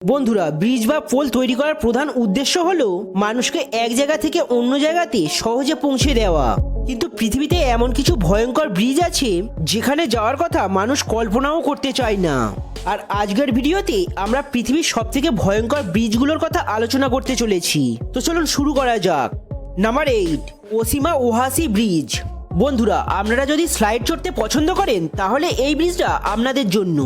বন্ধুরা, ব্রিজ বা পোল তৈরি করার প্রধান উদ্দেশ্য হলো মানুষকে এক জায়গা থেকে অন্য জায়গাতে সহজে পৌঁছে দেওয়া। কিন্তু পৃথিবীতে এমন কিছু ভয়ঙ্কর ব্রিজ আছে যেখানে যাওয়ার কথা মানুষ কল্পনাও করতে চায় না। আর আজকের ভিডিওতে আমরা পৃথিবীর সবথেকে ভয়ঙ্কর ব্রিজগুলোর কথা আলোচনা করতে চলেছি। তো চলুন শুরু করা যাক। Number 8, Oshima Ohashi bridge. বন্ধুরা, আপনারা যদি স্লাইড চড়তে পছন্দ করেন তাহলে এই ব্রিজটা আপনাদের জন্য,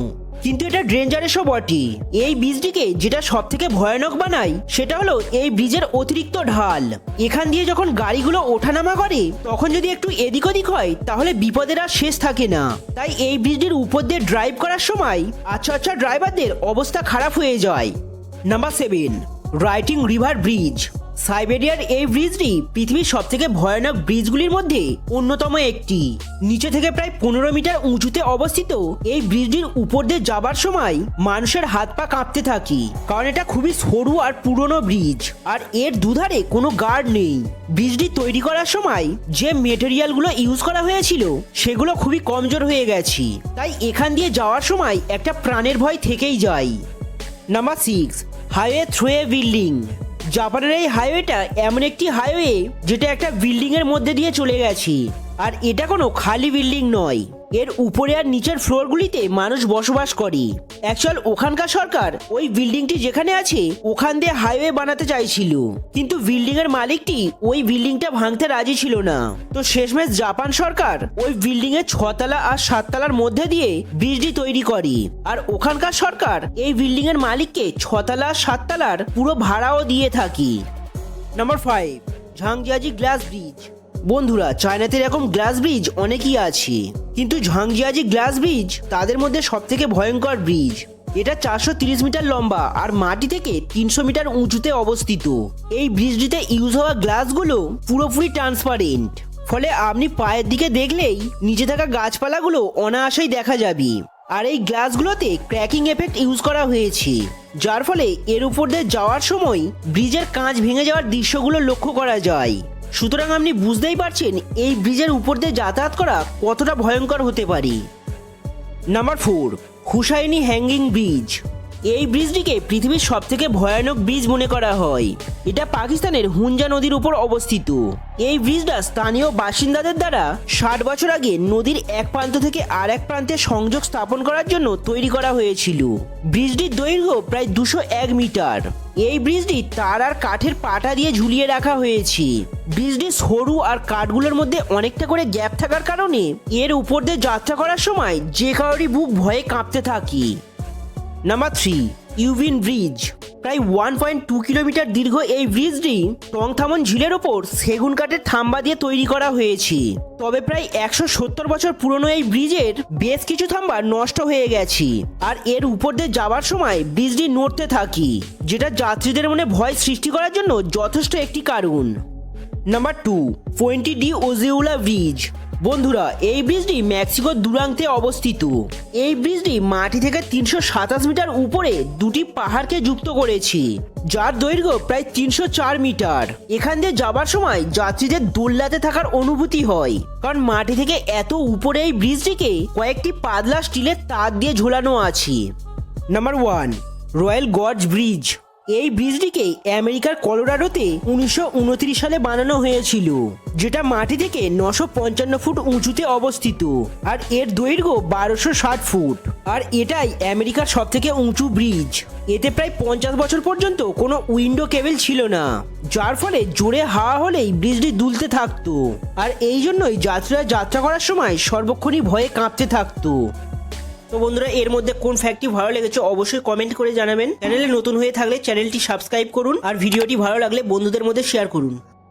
কিন্তু এটা ডেঞ্জারাসও বটে। এই ব্রিজটিকে যেটা সব থেকে ভয়ানক বানায় সেটা হলো এই ব্রিজের অতিরিক্ত ঢাল। এখান দিয়ে যখন গাড়িগুলো ওঠানামা করে তখন যদি একটু এদিক ওদিক হয় তাহলে বিপদের আর শেষ থাকে না। তাই এই ব্রিজটির উপর দিয়ে ড্রাইভ করার সময় আচ্ছা ড্রাইভারদের অবস্থা খারাপ হয়ে যায়। নাম্বার 7, রাইটিং রিভার ব্রিজ। সাইবেরিয়ার এই ব্রিজটি পৃথিবীর সব থেকে ভয়ানক ব্রিজগুলির মধ্যে অন্যতম একটি। নিচে থেকে প্রায় 15 মিটার উঁচুতে অবস্থিত এই ব্রিজটির উপর দিয়ে যাবার সময় মানুষের হাত পা কাঁপতে থাকে, কারণ এটা খুবই সরু আর পুরনো ব্রিজ, আর এর দুধারে কোনো গার্ড নেই। ব্রিজটি তৈরি করার সময় যে মেটেরিয়ালগুলো ইউজ করা হয়েছিল সেগুলো খুবই কমজোর হয়ে গেছে, তাই এখান দিয়ে যাওয়ার সময় একটা প্রাণের ভয় থেকেই যায়। Number 6, highway through a building. জাপানের এই হাইওয়েটা এমন একটি হাইওয়ে যেটা একটা বিল্ডিং এর মধ্যে দিয়ে চলে গেছে, আর এটা কোনো খালি বিল্ডিং নয়। এর উপরে আর নিচের ফ্লোরগুলিতে মানুষ বসবাস করে। অ্যাকচুয়াল ওখানকার সরকার ওই বিল্ডিংটি যেখানে আছে ওখান দিয়ে হাইওয়ে বানাতে চাইছিল, কিন্তু বিল্ডিং এর মালিকটি ওই বিল্ডিংটা ভাঙতে রাজি ছিল না। তো শেষমেশ জাপান সরকার ওই বিল্ডিং এর 6 তলা আর 7 তলার মধ্যে দিয়ে ব্রিজটি তৈরি করে, আর ওখানকার সরকার এই বিল্ডিং এর মালিককে 6 তলা আর 7 তলার পুরো ভাড়াও দিয়ে থাকে। Number 5, Zhangjiajie glass bridge. বন্ধুরা, চায়নাতে এরকম গ্লাস ব্রিজ অনেকই আছে, কিন্তু ঝাংজিয়াজি গ্লাস ব্রিজ তাদের মধ্যে সব থেকে ভয়ঙ্কর ব্রিজ। এটা 430 মিটার লম্বা আর মাটি থেকে 300 মিটার উঁচুতে অবস্থিত। এই ব্রিজটিতে ইউজ হওয়া গ্লাসগুলো পুরোপুরি ট্রান্সপারেন্ট, ফলে আপনি পায়ের দিকে দেখলেই নিচে থাকা গাছপালাগুলো অনায়াসেই দেখা যাবে। আর এই গ্লাসগুলোতে ক্র্যাকিং এফেক্ট ইউজ করা হয়েছে, যার ফলে এর উপর দিয়ে যাওয়ার সময় ব্রিজের কাঁচ ভেঙে যাওয়ার দৃশ্যগুলো লক্ষ্য করা যায়। সুতরাং আপনি বুঝতেই পারছেন এই ব্রিজের উপর দিয়ে যাতায়াত করা কতটা ভয়ঙ্কর হতে পারে। Number 4, Hussaini hanging bridge. এই ব্রিজটিকে পৃথিবীর সব থেকে ভয়ানক ব্রিজ মনে করা হয়। এটা পাকিস্তানের হুঞ্জা নদীর উপর অবস্থিত। এই ব্রিজটা স্থানীয় বাসিন্দাদের দ্বারা 60 বছর আগে নদীর এক প্রান্ত থেকে আর এক প্রান্তে সংযোগ স্থাপন করার জন্য তৈরি করা হয়েছিল। ব্রিজটির দৈর্ঘ্য প্রায় 201 মিটার। এই ব্রিজটি তার আর কাঠের পাটা দিয়ে ঝুলিয়ে রাখা হয়েছে। ব্রিজটি সরু আর কাঠগুলোর মধ্যে অনেকটা করে গ্যাপ থাকার কারণে এর উপর দিয়ে যাত্রা করার সময় যে কারোরই বুক ভয়ে কাঁপতে থাকে। নাম্বার 3, ইউভিন ব্রিজ। প্রায় 1.2 কিলোমিটার দীর্ঘ এই ব্রিজটি টংথামন ঝিলের ওপর সেগুন কাঠের থাম্বা দিয়ে তৈরি করা হয়েছে। তবে প্রায় 170 বছর পুরনো এই ব্রিজের বেশ কিছু থাম্বা নষ্ট হয়ে গেছে, আর এর উপর দিয়ে যাওয়ার সময় ব্রিজটি নড়তে থাকে, যেটা যাত্রীদের মনে ভয় সৃষ্টি করার জন্য যথেষ্ট একটি কারণ। Number 2, Puente de Ojuela bridge. বন্ধুরা, এই ব্রিজটি মেক্সিকোর দুরান্তে অবস্থিত। এই ব্রিজটি মাটি থেকে 327 মিটার উপরে দুটি পাহাড়কে যুক্ত করেছে, যার দৈর্ঘ্য প্রায় 304 মিটার। এখান দিয়ে যাবার সময় যাত্রীদের দোল্লাতে থাকার অনুভূতি হয়, কারণ মাটি থেকে এত উপরে এই ব্রিজটিকে কয়েকটি পাতলা স্টিলের তার দিয়ে ঝোলানো আছে। Number 1, royal gorge bridge. এই ব্রিজটিকে আমেরিকার কলোরাডোতে 1929 সালে বানানো হয়েছিল, যেটা মাটি থেকে 955 ফুট উঁচুতে অবস্থিত, আর এর দৈর্ঘ্য 1260 ফুট। আর এটাই আমেরিকার সব থেকে উঁচু ব্রিজ। এতে প্রায় 50 বছর পর্যন্ত কোনো উইন্ডো কেবল ছিল না, যার ফলে জোরে হাওয়া হলেই ব্রিজটি দুলতে থাকতো, আর এই জন্যই যাত্রীরা যাত্রা করার সময় সর্বক্ষণই ভয়ে কাঁপতে থাকতো। তো বন্ধুরা, এর মধ্যে কোন ফ্যাক্টটি ভালো লেগেছে অবশ্যই কমেন্ট করে জানাবেন। চ্যানেলে নতুন হয়ে থাকলে চ্যানেলটি সাবস্ক্রাইব করুন, আর ভিডিওটি ভালো লাগলে বন্ধুদের মধ্যে শেয়ার করুন।